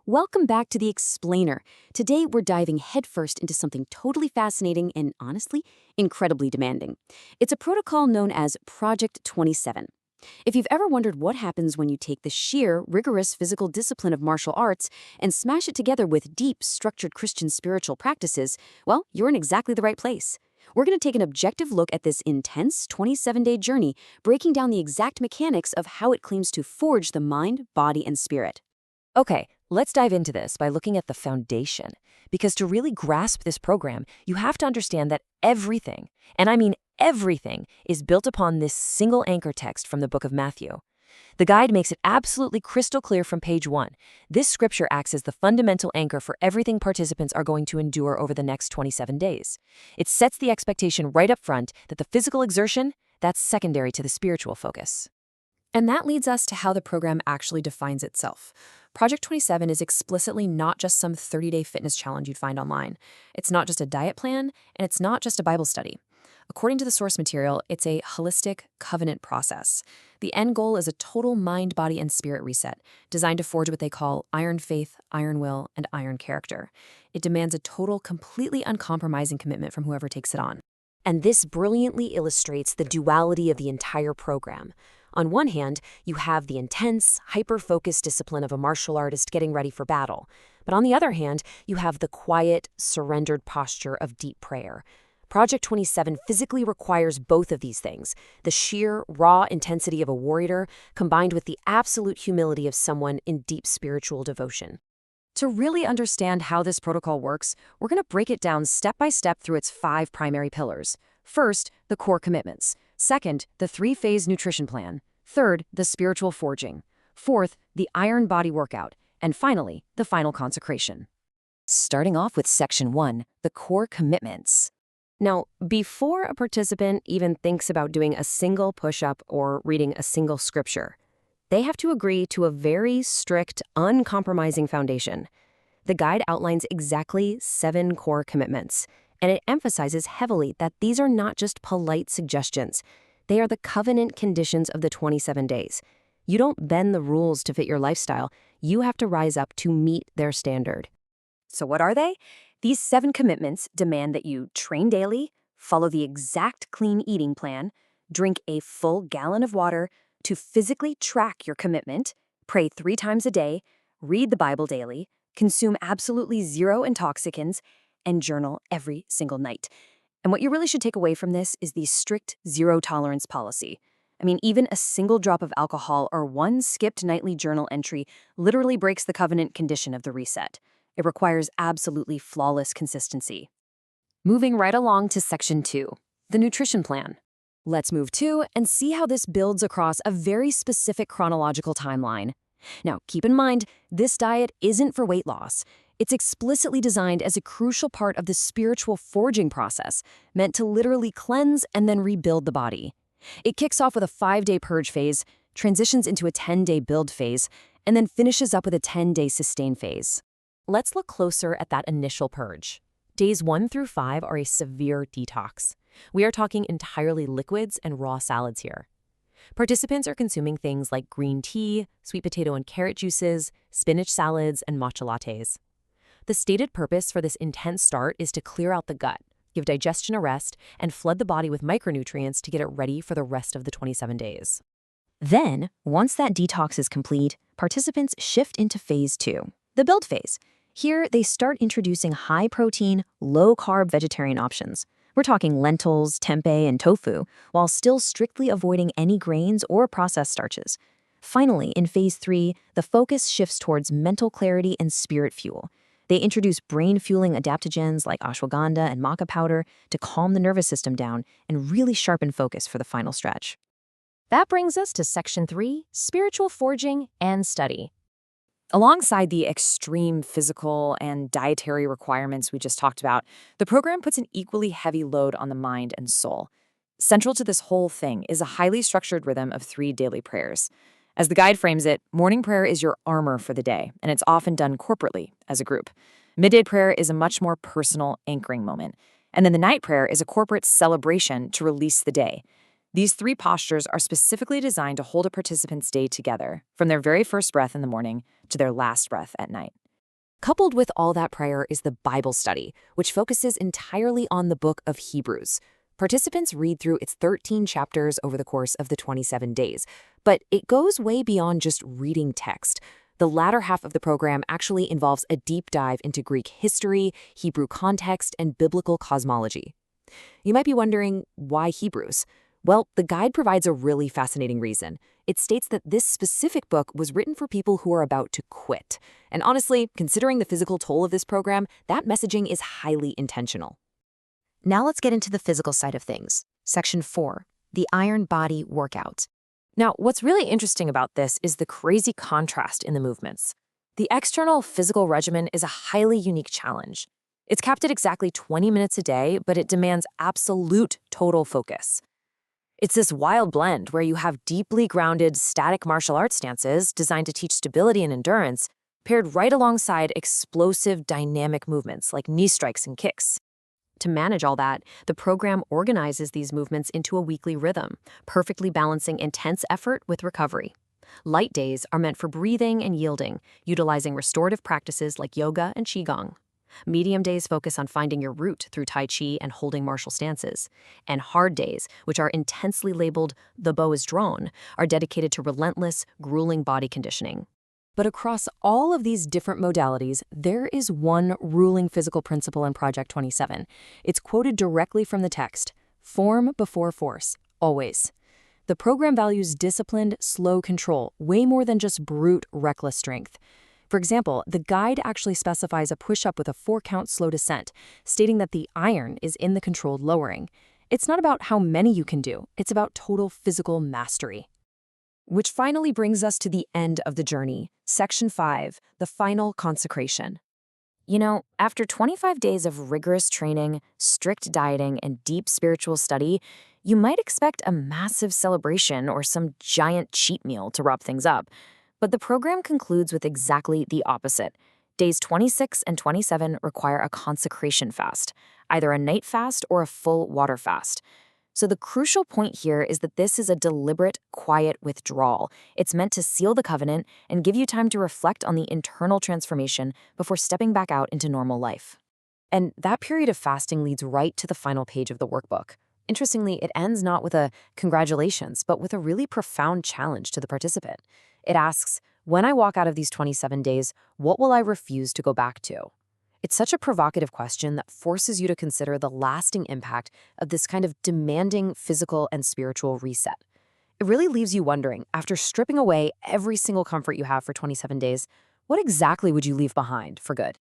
Welcome back to The Explainer. Today, we're diving headfirst into something totally fascinating and, honestly, incredibly demanding. It's a protocol known as Project 27. If you've ever wondered what happens when you take the sheer, rigorous physical discipline of martial arts and smash it together with deep, structured Christian spiritual practices, well, you're in exactly the right place. We're going to take an objective look at this intense 27-day journey, breaking down the exact mechanics of how it claims to forge the mind, body, and spirit. Okay, let's dive into this by looking at the foundation. Because to really grasp this program, you have to understand that everything, and I mean everything, is built upon this single anchor text from the book of Matthew. The guide makes it absolutely crystal clear from page 1. This scripture acts as the fundamental anchor for everything participants are going to endure over the next 27 days. It sets the expectation right up front that the physical exertion, that's secondary to the spiritual focus. And that leads us to how the program actually defines itself. Project 27 is explicitly not just some 30-day fitness challenge you'd find online. It's not just a diet plan, and it's not just a Bible study. According to the source material, it's a holistic covenant process. The end goal is a total mind, body, and spirit reset, designed to forge what they call iron faith, iron will, and iron character. It demands a total, completely uncompromising commitment from whoever takes it on. And this brilliantly illustrates the duality of the entire program. On one hand, you have the intense, hyper-focused discipline of a martial artist getting ready for battle. But on the other hand, you have the quiet, surrendered posture of deep prayer. Project 27 physically requires both of these things, the sheer, raw intensity of a warrior combined with the absolute humility of someone in deep spiritual devotion. To really understand how this protocol works, we're going to break it down step by step through its 5 primary pillars. First, the core commitments. Second, the 3-phase nutrition plan. Third, the spiritual forging. Fourth, the iron body workout. And finally, the final consecration. Starting off with section 1, the core commitments. Now, before a participant even thinks about doing a single push-up or reading a single scripture, they have to agree to a very strict, uncompromising foundation. The guide outlines exactly 7 core commitments, and it emphasizes heavily that these are not just polite suggestions. They are the covenant conditions of the 27 days. You don't bend the rules to fit your lifestyle. You have to rise up to meet their standard. So what are they? These 7 commitments demand that you train daily, follow the exact clean eating plan, drink a full gallon of water, to physically track your commitment, pray 3 times a day, read the Bible daily, consume absolutely 0 intoxicants, and journal every single night. And what you really should take away from this is the strict zero-tolerance policy. I mean, even a single drop of alcohol or 1 skipped nightly journal entry literally breaks the covenant condition of the reset. It requires absolutely flawless consistency. Moving right along to section 2, the nutrition plan. Let's move to and see how this builds across a very specific chronological timeline. Now, keep in mind, this diet isn't for weight loss. It's explicitly designed as a crucial part of the spiritual forging process, meant to literally cleanse and then rebuild the body. It kicks off with a 5-day purge phase, transitions into a 10-day build phase, and then finishes up with a 10-day sustain phase. Let's look closer at that initial purge. Days 1 through 5 are a severe detox. We are talking entirely liquids and raw salads here. Participants are consuming things like green tea, sweet potato and carrot juices, spinach salads, and matcha lattes. The stated purpose for this intense start is to clear out the gut, give digestion a rest, and flood the body with micronutrients to get it ready for the rest of the 27 days. Then, once that detox is complete, participants shift into phase 2, the build phase. Here, they start introducing high-protein, low-carb vegetarian options. We're talking lentils, tempeh, and tofu, while still strictly avoiding any grains or processed starches. Finally, in phase 3, the focus shifts towards mental clarity and spirit fuel. They introduce brain-fueling adaptogens like ashwagandha and maca powder to calm the nervous system down and really sharpen focus for the final stretch. That brings us to section 3, spiritual forging and study. Alongside the extreme physical and dietary requirements we just talked about, the program puts an equally heavy load on the mind and soul. Central to this whole thing is a highly structured rhythm of 3 daily prayers. As the guide frames it, morning prayer is your armor for the day, and it's often done corporately, as a group. Midday prayer is a much more personal anchoring moment. And then the night prayer is a corporate celebration to release the day. These 3 postures are specifically designed to hold a participant's day together, from their very first breath in the morning to their last breath at night. Coupled with all that prayer is the Bible study, which focuses entirely on the book of Hebrews. Participants read through its 13 chapters over the course of the 27 days, but it goes way beyond just reading text. The latter half of the program actually involves a deep dive into Greek history, Hebrew context, and biblical cosmology. You might be wondering, why Hebrews? Well, the guide provides a really fascinating reason. It states that this specific book was written for people who are about to quit. And honestly, considering the physical toll of this program, that messaging is highly intentional. Now let's get into the physical side of things. Section 4, the Iron Body Workout. Now, what's really interesting about this is the crazy contrast in the movements. The external physical regimen is a highly unique challenge. It's capped at exactly 20 minutes a day, but it demands absolute total focus. It's this wild blend where you have deeply grounded, static martial arts stances designed to teach stability and endurance, paired right alongside explosive, dynamic movements like knee strikes and kicks. To manage all that, the program organizes these movements into a weekly rhythm, perfectly balancing intense effort with recovery. Light days are meant for breathing and yielding, utilizing restorative practices like yoga and qigong. Medium days focus on finding your root through Tai Chi and holding martial stances. And hard days, which are intensely labeled "the bow is drawn," are dedicated to relentless, grueling body conditioning. But across all of these different modalities, there is one ruling physical principle in Project 27. It's quoted directly from the text: form before force, always. The program values disciplined, slow control, way more than just brute, reckless strength. For example, the guide actually specifies a push-up with a 4-count slow descent, stating that the iron is in the controlled lowering. It's not about how many you can do, it's about total physical mastery. Which finally brings us to the end of the journey, Section 5, the Final Consecration. You know, after 25 days of rigorous training, strict dieting, and deep spiritual study, you might expect a massive celebration or some giant cheat meal to wrap things up. But the program concludes with exactly the opposite. Days 26 and 27 require a consecration fast, either a night fast or a full water fast. So the crucial point here is that this is a deliberate, quiet withdrawal. It's meant to seal the covenant and give you time to reflect on the internal transformation before stepping back out into normal life. And that period of fasting leads right to the final page of the workbook. Interestingly, it ends not with a congratulations, but with a really profound challenge to the participant. It asks, when I walk out of these 27 days, what will I refuse to go back to? It's such a provocative question that forces you to consider the lasting impact of this kind of demanding physical and spiritual reset. It really leaves you wondering, after stripping away every single comfort you have for 27 days, what exactly would you leave behind for good?